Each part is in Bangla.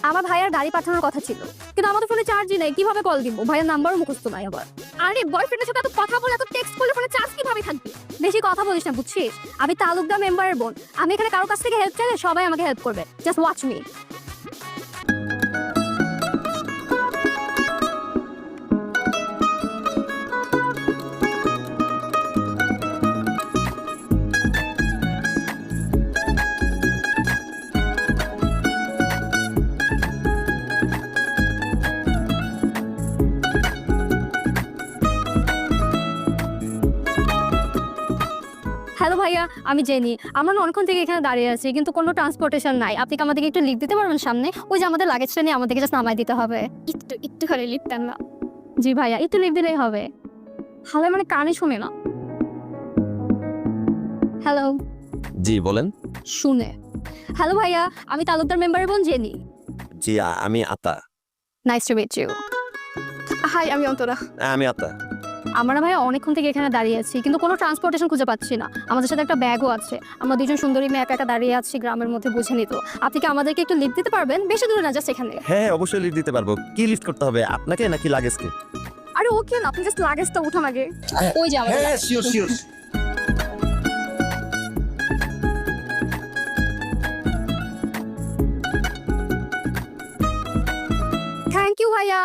আমার ভাইয়ার গাড়ি পাঠানোর কথা ছিল, কিন্তু আমাদের ফোনে চার্জই নেই, কিভাবে কল দিব? ভাইয়ের নাম্বারও মুখস্থ নাই আবার। আরে বয়ফ্রেন্ডের সাথে এত কথা বলে, এত টেক্সট করলে ফোনে চার্জ কিভাবে থাকবে? বেশি কথা বলিস না, বুঝছিস? আমি তালুকদার মেম্বারের বোন। আমি এখানে কারো কাছ থেকে হেল্প চাইলে সবাই আমাকে হেল্প করবে। Just watch me. হ্যালো ভাইয়া, আমি জেনি। আমরা না অনেকক্ষণ থেকে এখানে দাঁড়িয়ে আছি, কিন্তু কোনো ট্রান্সপোর্টেশন নাই। আপনি কি আমাদেরকে একটু লিফট দিতে পারবেন সামনে? ওই যে আমাদের লাগেজটা নিয়ে আমাদেরকে জাস্ট নামাই দিতে হবে। একটু করে লিফট দেন না। জি ভাইয়া, একটু লিফট দিলেই হবে। হ্যালো, মানে কানে শুনে না। হ্যালো। জি বলেন। শুনে। হ্যালো ভাইয়া, আমি তালুকদার মেম্বারের বোন জেনি। জি আমি Ata. Nice to meet you. Hi, আমি অন্তরা। আমি আতা। আমরা ভাইয়া অনেকক্ষণ থেকে এখানে দাঁড়িয়ে আছি, কিন্তু কোনো ট্রান্সপোর্টেশন খুঁজে পাচ্ছি না। আমাদের সাথে একটা ব্যাগও আছে। আমরা দুজন সুন্দরী মেয়ে একা একা দাঁড়িয়ে আছি গ্রামের মধ্যে, বুঝে নিত। আপনি কি আমাদেরকে একটু লিফট দিতে পারবেন? বেশি দূরে না, জাস্ট এখানে। হ্যাঁ অবশ্যই লিফট দিতে পারবো। কি লিফট করতে হবে আপনাকে নাকি লাগেজকে? আরে ওকে না, আপনি জাস্ট লাগেজটা উঠান আগে। ওই যে আমাদের হ্যাঁ শিওর শিওর। থ্যাংক ইউ ভাইয়া।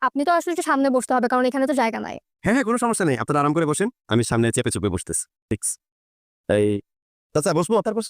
আপনি তো আসলে একটু সামনে বসতে হবে, কারণ এখানে তো জায়গা নাই। হ্যাঁ হ্যাঁ কোনো সমস্যা নেই, আপনারা আরাম করে বসেন, আমি সামনে চেপে চেপে বসতেছি। ঠিক এই চাচা বসবো, তার বস।